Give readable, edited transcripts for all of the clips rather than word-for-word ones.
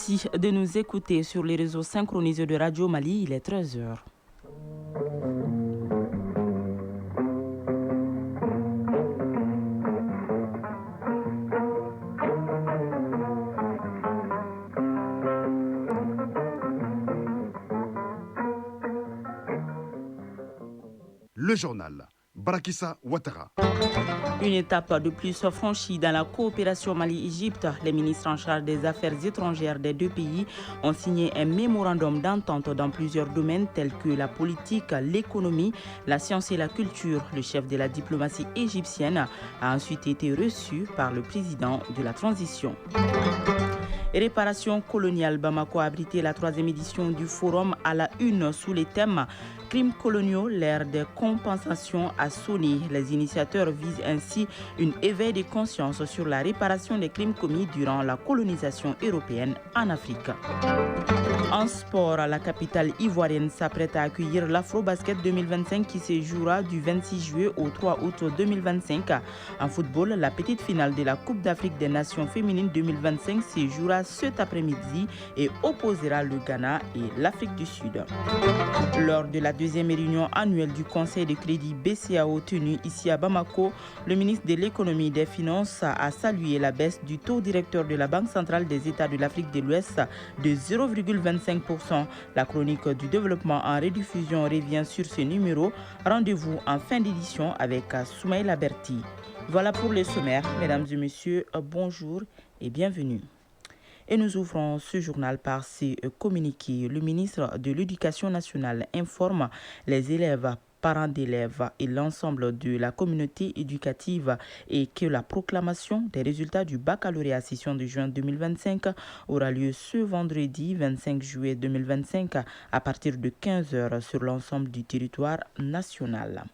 Merci de nous écouter sur les réseaux synchronisés de Radio Mali. Il est 13h. Le journal Barakissa Ouattara. Une étape de plus franchie dans la coopération Mali-Égypte. Les ministres en charge des affaires étrangères des deux pays ont signé un mémorandum d'entente dans plusieurs domaines tels que la politique, l'économie, la science et la culture. Le chef de la diplomatie égyptienne a ensuite été reçu par le président de la transition. Réparation coloniale, Bamako a abrité la 3e édition du forum à la une sous les thèmes crimes coloniaux, l'ère des compensations a sonné. Les initiateurs visent ainsi une éveil de conscience sur la réparation des crimes commis durant la colonisation européenne en Afrique. En sport, la capitale ivoirienne s'apprête à accueillir l'Afro-Basket 2025 qui se jouera du 26 juillet au 3 août 2025. En football, la petite finale de la Coupe d'Afrique des Nations féminines 2025 se jouera cet après-midi et opposera le Ghana et l'Afrique du Sud. Lors de la 2e réunion annuelle du Conseil de crédit BCAO tenue ici à Bamako, le ministre de l'économie et des finances a salué la baisse du taux directeur de la Banque centrale des États de l'Afrique de l'Ouest de 0,25%. La chronique du développement en rediffusion revient sur ce numéro. Rendez-vous en fin d'édition avec Soumaïla Berti. Voilà pour le sommaire. Mesdames et messieurs, bonjour et bienvenue. Et nous ouvrons ce journal par ces communiqués. Le ministre de l'Éducation nationale informe les élèves, parents d'élèves et l'ensemble de la communauté éducative et que la proclamation des résultats du baccalauréat session de juin 2025 aura lieu ce vendredi 25 juillet 2025 à partir de 15h sur l'ensemble du territoire national.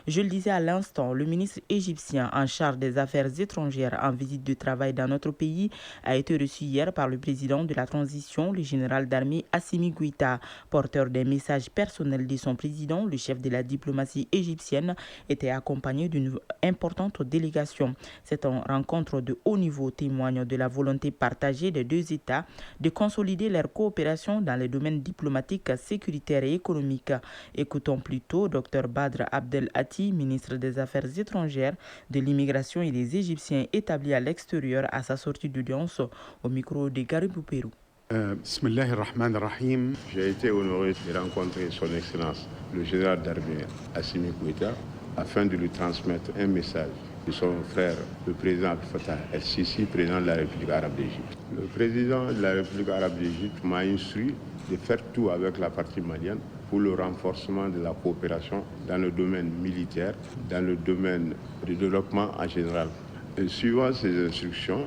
Je le disais à l'instant, le ministre égyptien en charge des affaires étrangères en visite de travail dans notre pays a été reçu hier par le président de la transition, le général d'armée Assimi Goïta. Porteur des messages personnels de son président, le chef de la diplomatie égyptienne était accompagné d'une importante délégation. Cette rencontre de haut niveau témoigne de la volonté partagée des deux États de consolider leur coopération dans les domaines diplomatiques, sécuritaires et économiques. Écoutons plutôt Dr Badr Abdel Hati, ministre des Affaires étrangères, de l'immigration et des Égyptiens établis à l'extérieur à sa sortie d'audience au micro de Garibou Pérou. Bismillahirrahmanirrahim. J'ai été honoré de rencontrer son Excellence, le général d'armée Assimi Goïta, afin de lui transmettre un message de son frère, le président Abdel Fattah el-Sisi, président de la République arabe d'Égypte. Le président de la République arabe d'Égypte m'a instruit de faire tout avec la partie malienne pour le renforcement de la coopération dans le domaine militaire, dans le domaine du développement en général. Et suivant ces instructions,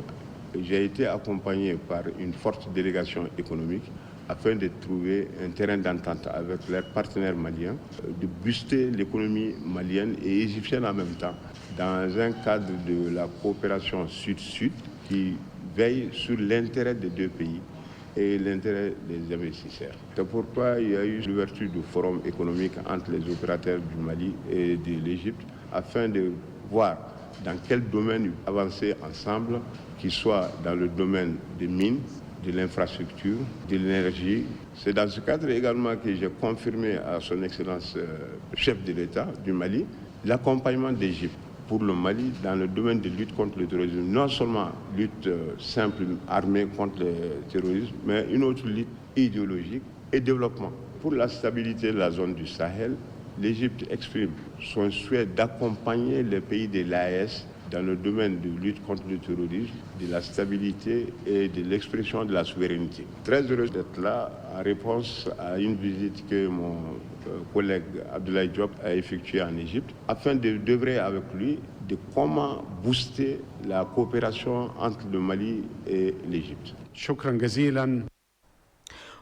j'ai été accompagné par une forte délégation économique afin de trouver un terrain d'entente avec leurs partenaires maliens, de booster l'économie malienne et égyptienne en même temps, dans un cadre de la coopération sud-sud qui veille sur l'intérêt des deux pays et l'intérêt des investisseurs. C'est pourquoi il y a eu l'ouverture du forum économique entre les opérateurs du Mali et de l'Égypte afin de voir dans quel domaine avancer ensemble, qu'il soit dans le domaine des mines, de l'infrastructure, de l'énergie. C'est dans ce cadre également que j'ai confirmé à son Excellence chef de l'État du Mali l'accompagnement d'Égypte pour le Mali dans le domaine de lutte contre le terrorisme. Non seulement lutte simple, armée contre le terrorisme, mais une autre lutte idéologique et développement. Pour la stabilité de la zone du Sahel, l'Égypte exprime son souhait d'accompagner les pays de l'AES dans le domaine de lutte contre le terrorisme, de la stabilité et de l'expression de la souveraineté. Très heureux d'être là en réponse à une visite que mon collègue Abdoulaye Diop a effectuée en Égypte afin d'œuvrer avec lui de comment booster la coopération entre le Mali et l'Égypte. Shukran gazilan.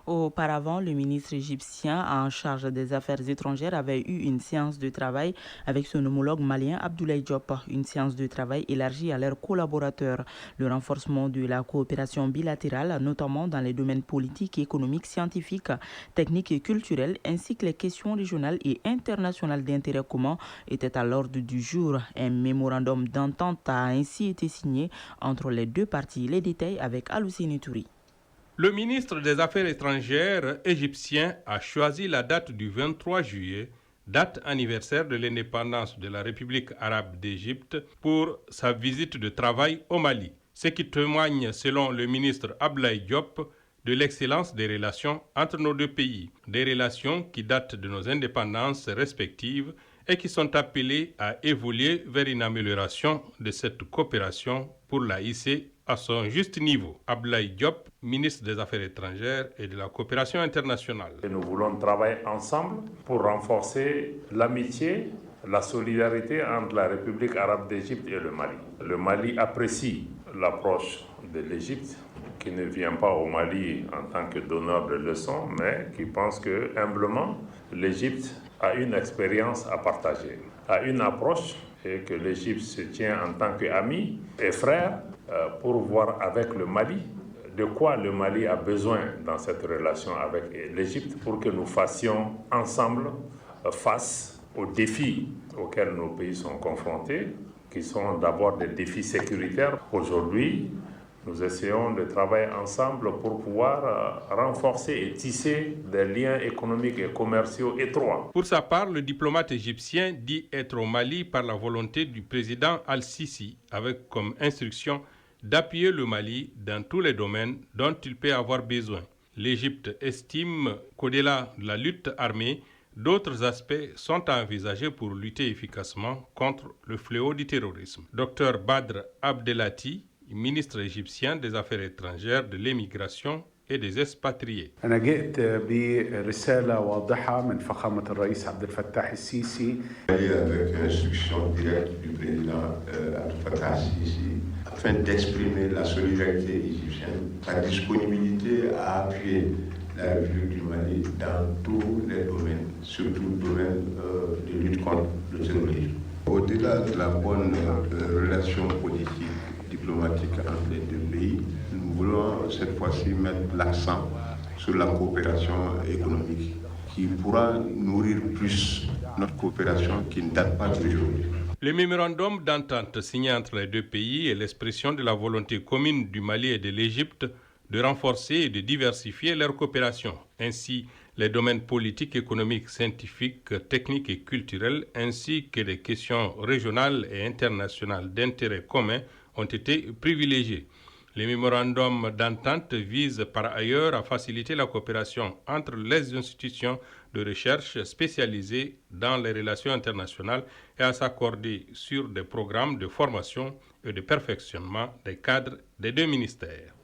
Auparavant, le ministre égyptien en charge des affaires étrangères avait eu une séance de travail avec son homologue malien Abdoulaye Diop, une séance de travail élargie à leurs collaborateurs. Le renforcement de la coopération bilatérale, notamment dans les domaines politiques, économiques, scientifiques, techniques et culturels, ainsi que les questions régionales et internationales d'intérêt commun, était à l'ordre du jour. Un mémorandum d'entente a ainsi été signé entre les deux parties. Les détails avec Aloussine Touri. Le ministre des Affaires étrangères égyptien a choisi la date du 23 juillet, date anniversaire de l'indépendance de la République arabe d'Égypte, pour sa visite de travail au Mali. Ce qui témoigne, selon le ministre Abdoulaye Diop, de l'excellence des relations entre nos deux pays, des relations qui datent de nos indépendances respectives et qui sont appelées à évoluer vers une amélioration de cette coopération pour la hisser à son juste niveau. Abdoulaye Diop, ministre des Affaires étrangères et de la coopération internationale. Et nous voulons travailler ensemble pour renforcer l'amitié, la solidarité entre la République arabe d'Égypte et le Mali. Le Mali apprécie l'approche de l'Égypte, qui ne vient pas au Mali en tant que donneur de leçons, mais qui pense que, humblement, l'Égypte a une expérience à partager, a une approche, et que l'Égypte se tient en tant qu'ami et frère pour voir avec le Mali de quoi le Mali a besoin dans cette relation avec l'Égypte pour que nous fassions ensemble face aux défis auxquels nos pays sont confrontés, qui sont d'abord des défis sécuritaires. Aujourd'hui, nous essayons de travailler ensemble pour pouvoir renforcer et tisser des liens économiques et commerciaux étroits. Pour sa part, le diplomate égyptien dit être au Mali par la volonté du président Al-Sisi, avec comme instruction d'appuyer le Mali dans tous les domaines dont il peut avoir besoin. L'Égypte estime qu'au-delà de la lutte armée, d'autres aspects sont à envisager pour lutter efficacement contre le fléau du terrorisme. Dr Badr Abdelati, ministre égyptien des Affaires étrangères, de l'émigration et des expatriés. أنا جئت برسالة واضحة من فخامة الرئيس عبد الفتاح السيسي. Avec instruction directe du président Abdel Fattah al-Sisi afin d'exprimer la solidarité égyptienne, sa disponibilité à appuyer la République du Mali dans tous les domaines, surtout le domaine de lutte contre le terrorisme. Au-delà de la bonne relation politique diplomatique entre les deux pays, nous voulons cette fois-ci mettre l'accent sur la coopération économique qui pourra nourrir plus notre coopération qui ne date pas d'aujourd'hui. Le mémorandum d'entente signé entre les deux pays est l'expression de la volonté commune du Mali et de l'Égypte de renforcer et de diversifier leur coopération. Ainsi, les domaines politiques, économiques, scientifiques, techniques et culturels, ainsi que les questions régionales et internationales d'intérêt commun ont été privilégiés. Les mémorandums d'entente visent par ailleurs à faciliter la coopération entre les institutions de recherche spécialisées dans les relations internationales et à s'accorder sur des programmes de formation et de perfectionnement des cadres des deux ministères.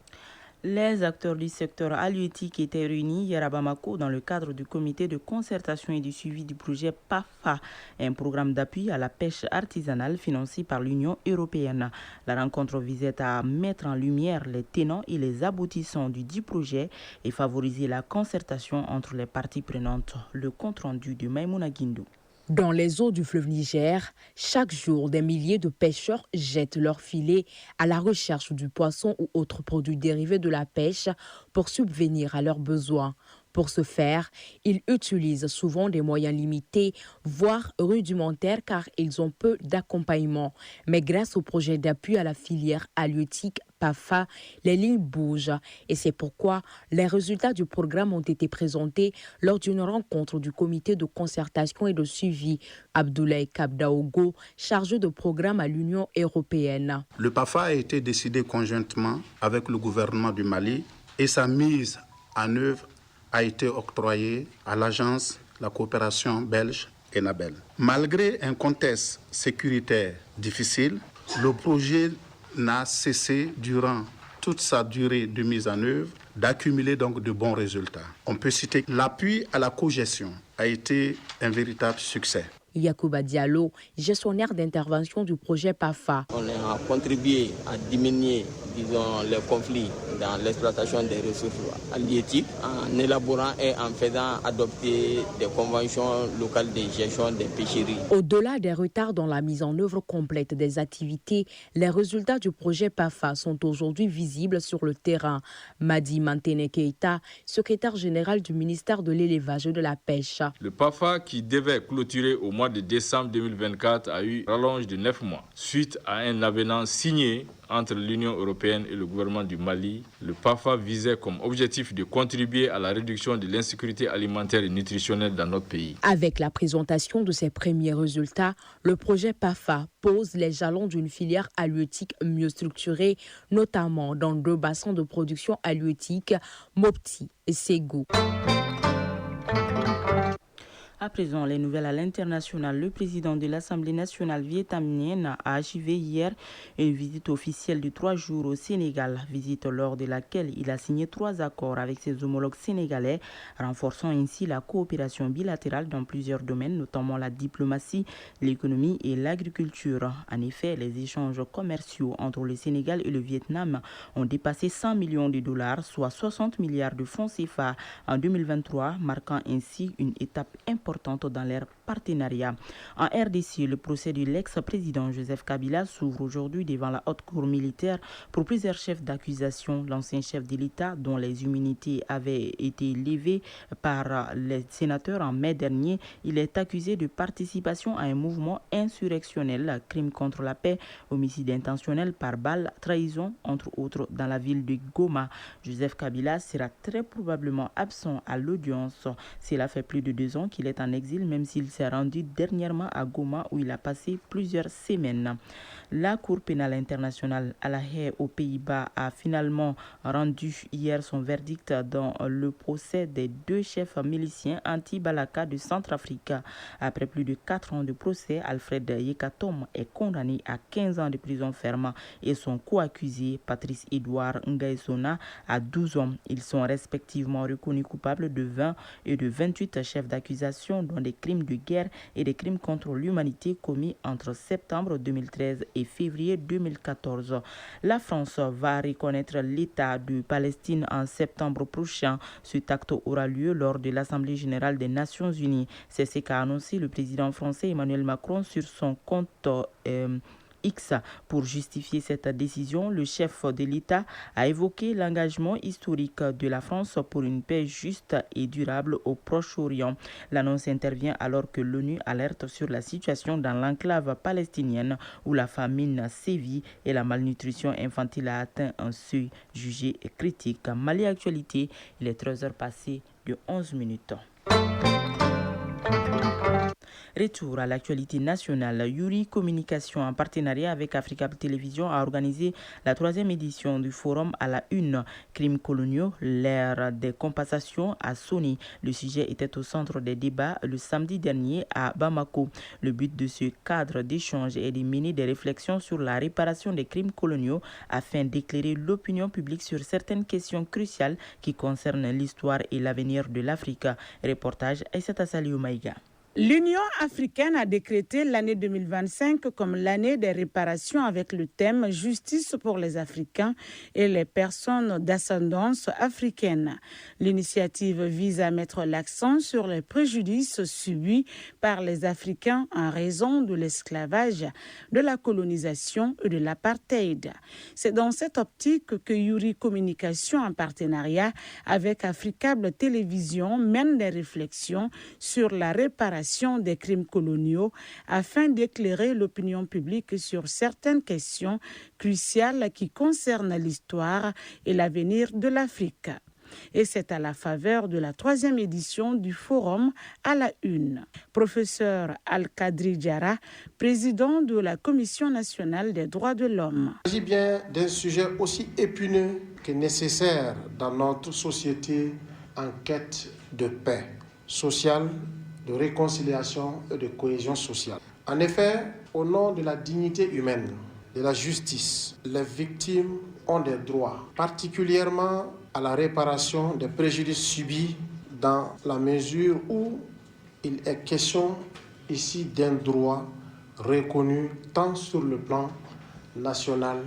Les acteurs du secteur halieutique étaient réunis hier à Bamako dans le cadre du comité de concertation et du suivi du projet PAFA, un programme d'appui à la pêche artisanale financé par l'Union européenne. La rencontre visait à mettre en lumière les tenants et les aboutissants du dit projet et favoriser la concertation entre les parties prenantes. Le compte-rendu de Maïmouna Guindou. Dans les eaux du fleuve Niger, chaque jour, des milliers de pêcheurs jettent leurs filets à la recherche du poisson ou autres produits dérivés de la pêche pour subvenir à leurs besoins. Pour ce faire, ils utilisent souvent des moyens limités, voire rudimentaires, car ils ont peu d'accompagnement. Mais grâce au projet d'appui à la filière halieutique PAFA, les lignes bougent. Et c'est pourquoi les résultats du programme ont été présentés lors d'une rencontre du comité de concertation et de suivi. Abdoulaye Kabdaogo, chargé de programme à l'Union européenne. Le PAFA a été décidé conjointement avec le gouvernement du Mali et sa mise en œuvre a été octroyée à l'agence la coopération belge Enabel. Malgré un contexte sécuritaire difficile, le projet n'a cessé durant toute sa durée de mise en œuvre d'accumuler donc de bons résultats. On peut citer que l'appui à la cogestion a été un véritable succès. Yacouba Diallo, gestionnaire d'intervention du projet PAFA. On a contribué à diminuer, les conflits dans l'exploitation des ressources halieutiques en élaborant et en faisant adopter des conventions locales de gestion des pêcheries. Au-delà des retards dans la mise en œuvre complète des activités, les résultats du projet PAFA sont aujourd'hui visibles sur le terrain. Madi Mantene Keita, secrétaire général du ministère de l'élevage et de la pêche. Le PAFA, qui devait clôturer au mois de décembre 2024, a eu rallonge de 9 mois suite à un avenant signé entre l'Union européenne et le gouvernement du Mali Le PAFA visait comme objectif de contribuer à la réduction de l'insécurité alimentaire et nutritionnelle dans notre pays. Avec la présentation de ses premiers résultats, le projet PAFA pose les jalons d'une filière halieutique mieux structurée, notamment dans 2 bassins de production halieutique, Mopti et Ségou. À présent, les nouvelles à l'international. Le président de l'Assemblée nationale vietnamienne a achevé hier une visite officielle de 3 jours au Sénégal, visite lors de laquelle il a signé 3 accords avec ses homologues sénégalais, renforçant ainsi la coopération bilatérale dans plusieurs domaines, notamment la diplomatie, l'économie et l'agriculture. En effet, les échanges commerciaux entre le Sénégal et le Vietnam ont dépassé 100 millions de dollars, soit 60 milliards de francs CFA en 2023, marquant ainsi une étape importante dans leur partenariat. En RDC, le procès de l'ex-président Joseph Kabila s'ouvre aujourd'hui devant la haute cour militaire pour plusieurs chefs d'accusation. L'ancien chef de l'État, dont les immunités avaient été levées par les sénateurs en mai dernier, il est accusé de participation à un mouvement insurrectionnel, crime contre la paix, homicide intentionnel par balle, trahison, entre autres, dans la ville de Goma. Joseph Kabila sera très probablement absent à l'audience. Cela fait plus de 2 ans qu'il est en exil, même s'il s'est rendu dernièrement à Goma où il a passé plusieurs semaines. La Cour pénale internationale à La Haye aux Pays-Bas a finalement rendu hier son verdict dans le procès des 2 chefs miliciens anti-Balaka de Centrafrique. Après plus de 4 ans de procès, Alfred Yekatom est condamné à 15 ans de prison ferme et son co-accusé, Patrice Edouard Ngaïsona, à 12 ans. Ils sont respectivement reconnus coupables de 20 et de 28 chefs d'accusation, dont des crimes de guerre et des crimes contre l'humanité commis entre septembre 2013 et février 2014. La France va reconnaître l'État de Palestine en septembre prochain. Cet acte aura lieu lors de l'Assemblée générale des Nations unies. C'est ce qu'a annoncé le président français Emmanuel Macron sur son compte X. Pour justifier cette décision, le chef de l'État a évoqué l'engagement historique de la France pour une paix juste et durable au Proche-Orient. L'annonce intervient alors que l'ONU alerte sur la situation dans l'enclave palestinienne où la famine sévit et la malnutrition infantile a atteint un seuil jugé critique. Mali Actualité, il est 13h passé de 11 minutes. Retour à l'actualité nationale. Yuri Communication, en partenariat avec Africa Télévision, a organisé la 3e édition du forum à la une. Crimes coloniaux, l'ère des compensations à Sony. Le sujet était au centre des débats le samedi dernier à Bamako. Le but de ce cadre d'échange est de mener des réflexions sur la réparation des crimes coloniaux afin d'éclairer l'opinion publique sur certaines questions cruciales qui concernent l'histoire et l'avenir de l'Afrique. Reportage Aïssata Saliou Maïga. L'Union africaine a décrété l'année 2025 comme l'année des réparations avec le thème « Justice pour les Africains et les personnes d'ascendance africaine ». L'initiative vise à mettre l'accent sur les préjudices subis par les Africains en raison de l'esclavage, de la colonisation et de l'apartheid. C'est dans cette optique que Yuri Communication, en partenariat avec Africable Télévision, mène des réflexions sur la réparation des crimes coloniaux afin d'éclairer l'opinion publique sur certaines questions cruciales qui concernent l'histoire et l'avenir de l'Afrique. Et c'est à la faveur de la 3e édition du forum à la une. Professeur Al-Kadri Diarra, président de la Commission nationale des droits de l'homme. Il s'agit bien d'un sujet aussi épineux que nécessaire dans notre société en quête de paix sociale, de réconciliation et de cohésion sociale. En effet, au nom de la dignité humaine, de la justice, les victimes ont des droits, particulièrement à la réparation des préjudices subis dans la mesure où il est question ici d'un droit reconnu tant sur le plan national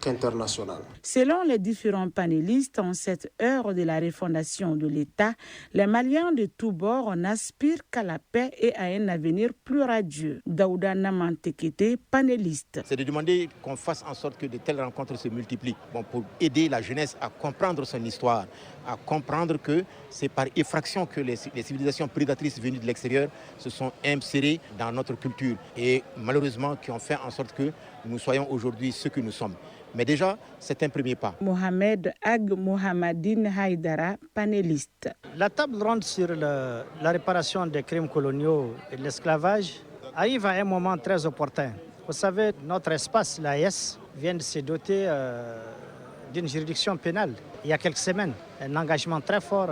qu'international. Selon les différents panélistes, en cette heure de la refondation de l'État, les Maliens de tous bords n'aspirent qu'à la paix et à un avenir plus radieux. Daouda Namantekete, panéliste. C'est de demander qu'on fasse en sorte que de telles rencontres se multiplient pour aider la jeunesse à comprendre son histoire, à comprendre que c'est par effraction que les civilisations prédatrices venues de l'extérieur se sont insérées dans notre culture et malheureusement qui ont fait en sorte que nous soyons aujourd'hui ce que nous sommes. Mais déjà, c'est un premier pas. Mohamed Ag Mohamedine Haïdara, panéliste. La table ronde sur la réparation des crimes coloniaux et de l'esclavage arrive à un moment très opportun. Vous savez, notre espace, l'AES, vient de se doter d'une juridiction pénale il y a quelques semaines. Un engagement très fort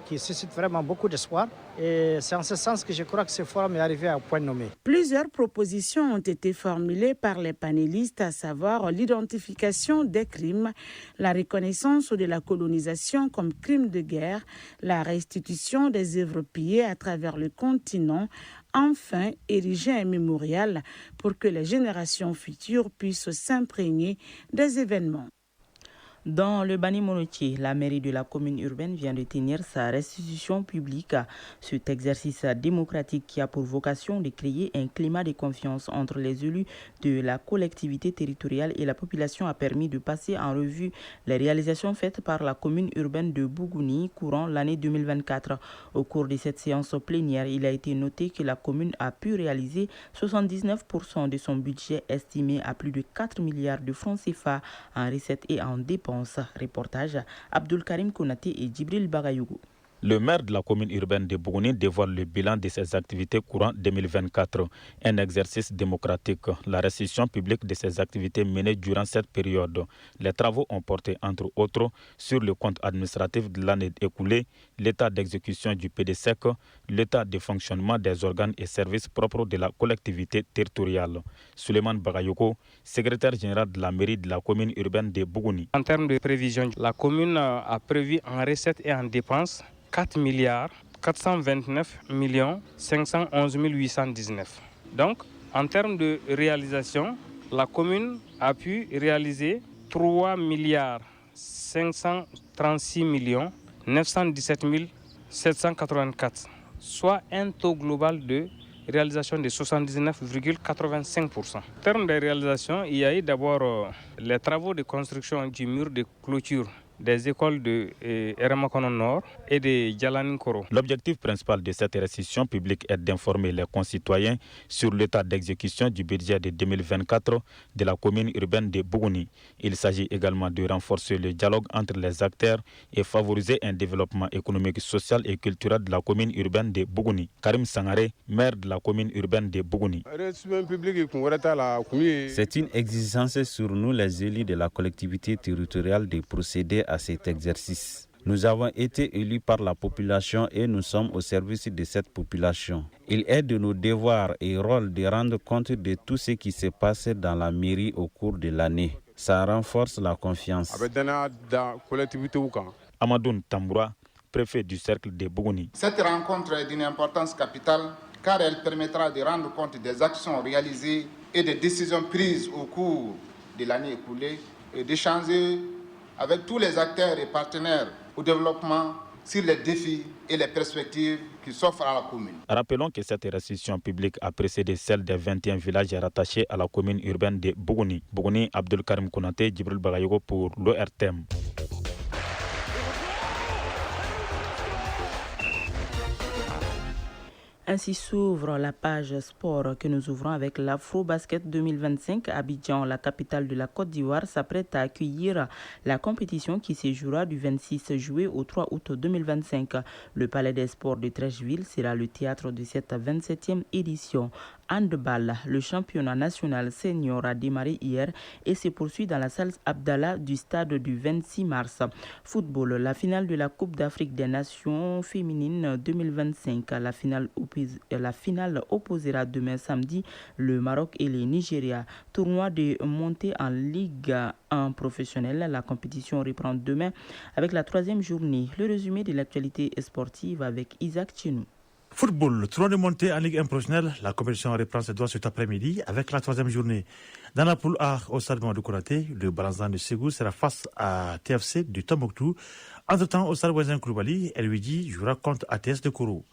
qui suscite vraiment beaucoup d'espoir. Et c'est en ce sens que je crois que ce forum est arrivé à point nommé. Plusieurs propositions ont été formulées par les panélistes, à savoir l'identification des crimes, la reconnaissance de la colonisation comme crime de guerre, la restitution des œuvres pillées à travers le continent, enfin ériger un mémorial pour que les générations futures puissent s'imprégner des événements. Dans le Bani Monotier, la mairie de la commune urbaine vient de tenir sa restitution publique. Cet exercice démocratique qui a pour vocation de créer un climat de confiance entre les élus de la collectivité territoriale et la population a permis de passer en revue les réalisations faites par la commune urbaine de Bougouni courant l'année 2024. Au cours de cette séance plénière, il a été noté que la commune a pu réaliser 79% de son budget estimé à plus de 4 milliards de francs CFA en recettes et en dépenses. Reportage Abdul Karim Konate et Djibril Bagayougou. Le maire de la commune urbaine de Bougouni dévoile le bilan de ses activités courant 2024. Un exercice démocratique. La restitution publique de ses activités menées durant cette période. Les travaux ont porté, entre autres, sur le compte administratif de l'année écoulée, l'état d'exécution du PDSEC, l'état de fonctionnement des organes et services propres de la collectivité territoriale. Souleymane Bagayogo, secrétaire général de la mairie de la commune urbaine de Bougouni. En termes de prévision, la commune a prévu en recettes et en dépenses 4 milliards 429 511 819. Donc, en termes de réalisation, la commune a pu réaliser 3 milliards 536 917 784, soit un taux global de réalisation de 79,85%. En termes de réalisation, il y a eu d'abord les travaux de construction du mur de clôture des écoles de Eramakono Nord et de Djalanin-Koro. L'objectif principal de cette restitution publique est d'informer les concitoyens sur l'état d'exécution du budget de 2024 de la commune urbaine de Bougouni. Il s'agit également de renforcer le dialogue entre les acteurs et favoriser un développement économique, social et culturel de la commune urbaine de Bougouni. Karim Sangaré, maire de la commune urbaine de Bougouni. C'est une exigence sur nous les élus de la collectivité territoriale de procéder à cet exercice. Nous avons été élus par la population et nous sommes au service de cette population. Il est de nos devoirs et rôles de rendre compte de tout ce qui s'est passé dans la mairie au cours de l'année. Ça renforce la confiance. Amadoun Tamboura, préfet du cercle de Bougouni. Cette rencontre est d'une importance capitale car elle permettra de rendre compte des actions réalisées et des décisions prises au cours de l'année écoulée et d'échanger avec tous les acteurs et partenaires au développement sur les défis et les perspectives qui s'offrent à la commune. Rappelons que cette restitution publique a précédé celle des 21 villages rattachés à la commune urbaine de Bougouni. Bougouni, Abdul Karim Konate, Djibril Bagayogo pour l'ORTM. Ainsi s'ouvre la page sport que nous ouvrons avec l'Afro-Basket 2025. Abidjan, la capitale de la Côte d'Ivoire, s'apprête à accueillir la compétition qui se jouera du 26 juillet au 3 août 2025. Le Palais des Sports de Trècheville sera le théâtre de cette 27e édition. Handball, le championnat national senior a démarré hier et se poursuit dans la salle Abdallah du stade du 26 mars. Football, la finale de la Coupe d'Afrique des Nations féminines 2025. La finale opposera demain samedi le Maroc et le Nigeria. Tournoi de montée en Ligue 1 professionnelle. La compétition reprend demain avec la 3e journée. Le résumé de l'actualité sportive avec Isaac Chinou. Football, tournoi de montée en Ligue 1 professionnelle. La compétition reprend ses droits cet après-midi avec la 3e journée. Dans la poule A, au stade Mamadou Konaté, le Balanzan de Ségou sera face à TFC de Tombouctou. Entre-temps, au stade Ouazin Koulibaly, LUD jouera contre ATS de Kourou.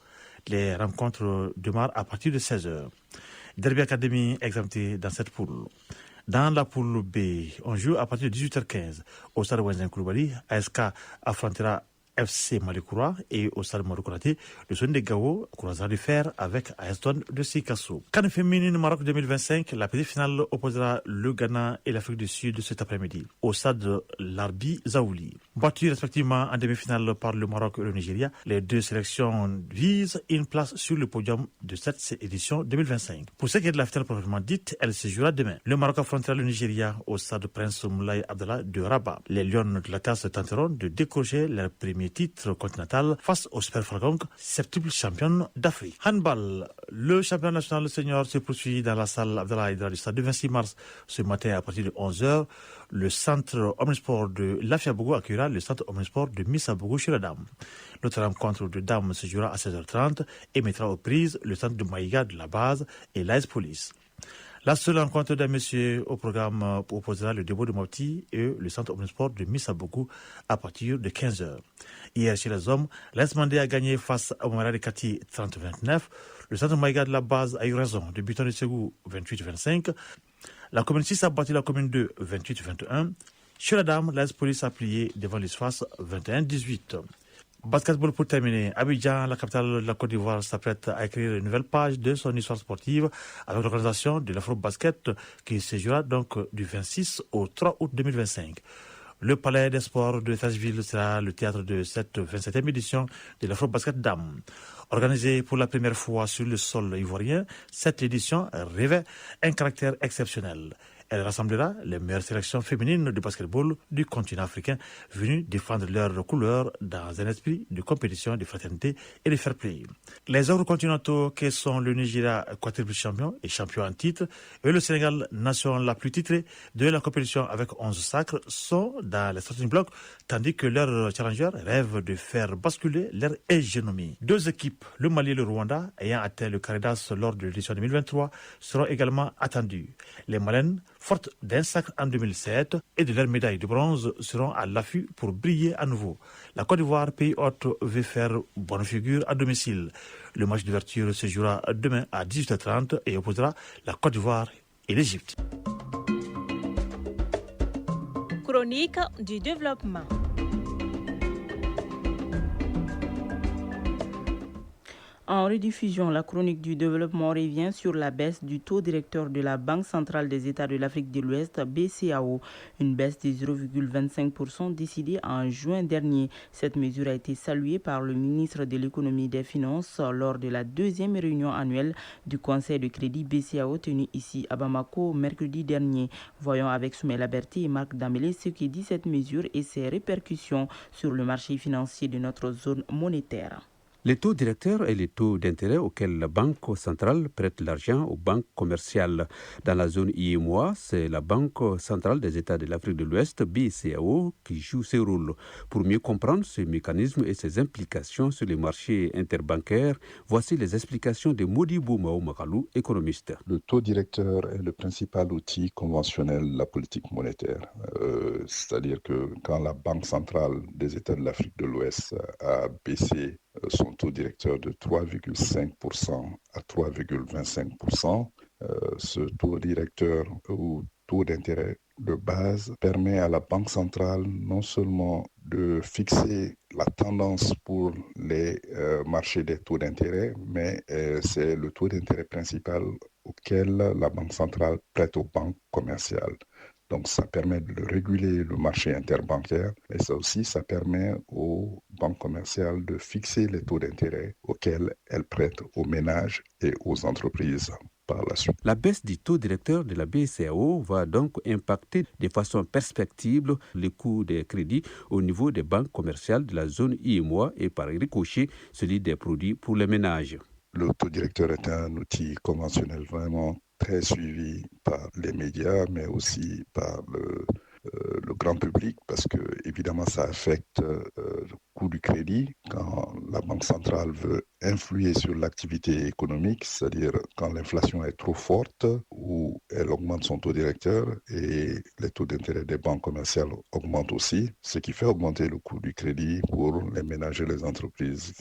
Les rencontres démarrent à partir de 16h. Derby Academy exempté dans cette poule. Dans la poule B, on joue à partir de 18h15. Au stade Ouazin Koulibaly, ASK affrontera FC Malikoura et au stade Marokoraté, le Sony de Gao croisera du fer avec Aston de Sikasso. CAN féminine Maroc 2025, la petite finale opposera le Ghana et l'Afrique du Sud cet après-midi au stade Larbi Zaouli. Battus respectivement en demi-finale par le Maroc et le Nigeria, les deux sélections visent une place sur le podium de cette édition 2025. Pour ce qui est de la finale proprement dite, elle se jouera demain. Le Maroc affrontera le Nigeria au stade Prince Moulay Abdallah de Rabat. Les Lions de la Tasse tenteront de décrocher leur premier titre continental face au Super Falcons, septuple championne d'Afrique. Handball, le championnat national senior se poursuit dans la salle Abdallah Hydra du stade du 26 mars ce matin à partir de 11h. Le centre Omnisport de Lafiabougou accueillera le centre Omnisport de Missabougou chez la Dame. L'autre rencontre de dames se jouera à 16h30 et mettra aux prises le centre de Maïga de la base et l'AS Police. La seule rencontre d'un monsieur au programme opposera le dépôt de Mopti et le centre Omnisport de Missabougou à partir de 15h. Hier, chez les hommes, l'AS Mandé a gagné face au Montréal de Kati 30-29. Le centre Maïga de la base a eu raison de Buton de Ségou 28-25. La commune 6 a battu la commune 2 28-21. Chez la dame, l'AS Police a plié devant l'Espace 21-18. Basketball pour terminer. Abidjan, la capitale de la Côte d'Ivoire, s'apprête à écrire une nouvelle page de son histoire sportive avec l'organisation de l'Afro-Basket qui se jouera donc du 26 au 3 août 2025. Le Palais des Sports de Tachville sera le théâtre de cette 27e édition de l'Afro-Basket Dames. Organisée pour la première fois sur le sol ivoirien, cette édition revêt un caractère exceptionnel. Elle rassemblera les meilleures sélections féminines de basketball du continent africain venues défendre leurs couleurs dans un esprit de compétition, de fraternité et de fair play. Les autres continentaux que sont le Nigeria, quadruple champion et champion en titre, et le Sénégal, nation la plus titrée de la compétition avec 11 sacres, sont dans les starting blocks, tandis que leurs challengers rêvent de faire basculer leur hégémonie. Deux équipes, le Mali et le Rwanda, ayant atteint le carré d'as lors de l'édition 2023, seront également attendues. Les Maliennes, fortes d'un sacre en 2007 et de leur médaille de bronze, seront à l'affût pour briller à nouveau. La Côte d'Ivoire, pays hôte, veut faire bonne figure à domicile. Le match d'ouverture se jouera demain à 18h30 et opposera la Côte d'Ivoire et l'Égypte. Chronique du développement. En rediffusion, la chronique du développement revient sur la baisse du taux directeur de la Banque centrale des États de l'Afrique de l'Ouest, BCAO, une baisse de 0,25% décidée en juin dernier. Cette mesure a été saluée par le ministre de l'Économie et des Finances lors de la deuxième réunion annuelle du Conseil de crédit BCAO tenu ici à Bamako mercredi dernier. Voyons avec Soumaïla Berti et Marc Damélé ce que dit cette mesure et ses répercussions sur le marché financier de notre zone monétaire. Les taux directeurs et les taux d'intérêt auxquels la Banque centrale prête l'argent aux banques commerciales. Dans la zone IMOA, c'est la Banque centrale des États de l'Afrique de l'Ouest, BCAO, qui joue ce rôle. Pour mieux comprendre ce mécanisme et ses implications sur les marchés interbancaires, voici les explications de Modibo Mahamadou, économiste. Le taux directeur est le principal outil conventionnel de la politique monétaire. C'est-à-dire que quand la Banque centrale des États de l'Afrique de l'Ouest a baissé son taux directeur de 3,5% à 3,25%. Ce taux directeur ou taux d'intérêt de base permet à la Banque centrale non seulement de fixer la tendance pour les marchés des taux d'intérêt, mais c'est le taux d'intérêt principal auquel la Banque centrale prête aux banques commerciales. Donc, ça permet de réguler le marché interbancaire, mais ça permet aux banques commerciales de fixer les taux d'intérêt auxquels elles prêtent aux ménages et aux entreprises par la suite. La baisse du taux directeur de la BCAO va donc impacter de façon perspective les coûts des crédits au niveau des banques commerciales de la zone IMOA et par ricochet celui des produits pour les ménages. Le taux directeur est un outil conventionnel vraiment très suivi par les médias, mais aussi par le grand public, parce que évidemment ça affecte le coût du crédit quand la Banque centrale veut influer sur l'activité économique, c'est-à-dire quand l'inflation est trop forte ou elle augmente son taux directeur et les taux d'intérêt des banques commerciales augmentent aussi, ce qui fait augmenter le coût du crédit pour les ménages et les entreprises.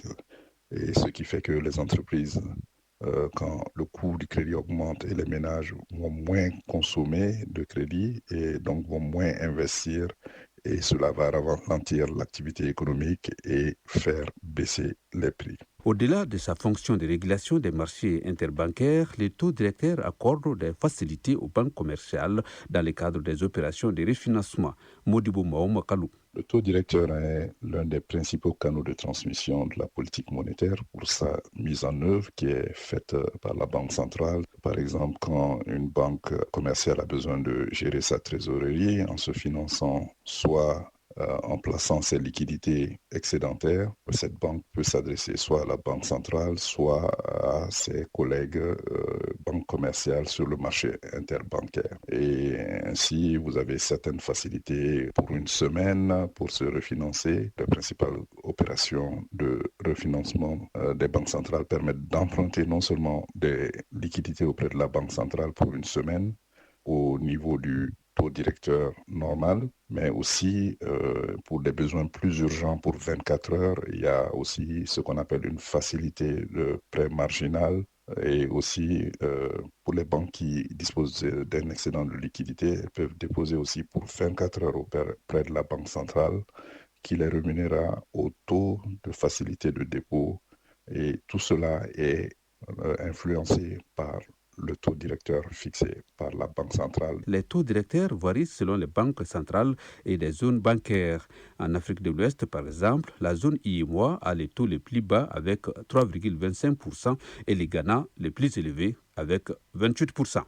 Et ce qui fait que les entreprises, quand le coût du crédit augmente et les ménages vont moins consommer de crédit et donc vont moins investir et cela va ralentir l'activité économique et faire baisser les prix. Au-delà de sa fonction de régulation des marchés interbancaires, le taux directeur accorde des facilités aux banques commerciales dans le cadre des opérations de refinancement. Modibo Maouma Kalou. Le taux directeur est l'un des principaux canaux de transmission de la politique monétaire pour sa mise en œuvre qui est faite par la Banque centrale. Par exemple, quand une banque commerciale a besoin de gérer sa trésorerie en se finançant soit en plaçant ses liquidités excédentaires, cette banque peut s'adresser soit à la Banque centrale, soit à ses collègues banques commerciales sur le marché interbancaire. Et ainsi, vous avez certaines facilités pour une semaine pour se refinancer. Les principales opérations de refinancement des banques centrales permettent d'emprunter non seulement des liquidités auprès de la Banque centrale pour une semaine au niveau du taux directeur normal, mais aussi pour des besoins plus urgents pour 24 heures, il y a aussi ce qu'on appelle une facilité de prêt marginal et aussi pour les banques qui disposent d'un excédent de liquidité, elles peuvent déposer aussi pour 24 heures auprès de la Banque centrale qui les rémunérera au taux de facilité de dépôt et tout cela est influencé par le taux directeur fixé par la Banque centrale. Les taux directeurs varient selon les banques centrales et les zones bancaires. En Afrique de l'Ouest, par exemple, la zone IMOA a les taux les plus bas avec 3,25% et le Ghana les plus élevés avec 28%.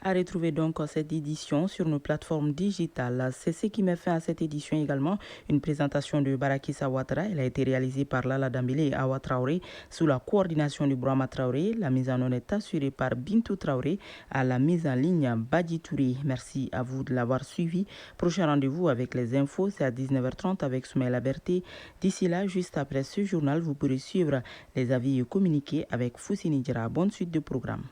À retrouver donc cette édition sur nos plateformes digitales. C'est ce qui met fin à cette édition également. Une présentation de Barakissa Ouattara. Elle a été réalisée par Lala Dambélé et Awa Traoré sous la coordination de Brahma Traoré. La mise en onde est assurée par Bintou Traoré. À la mise en ligne, Badi Touré. Merci à vous de l'avoir suivi. Prochain rendez-vous avec les infos, c'est à 19h30 avec Soumaïla Berté. D'ici là, juste après ce journal, vous pourrez suivre les avis et communiquer avec Foussini Djira. Bonne suite de programme.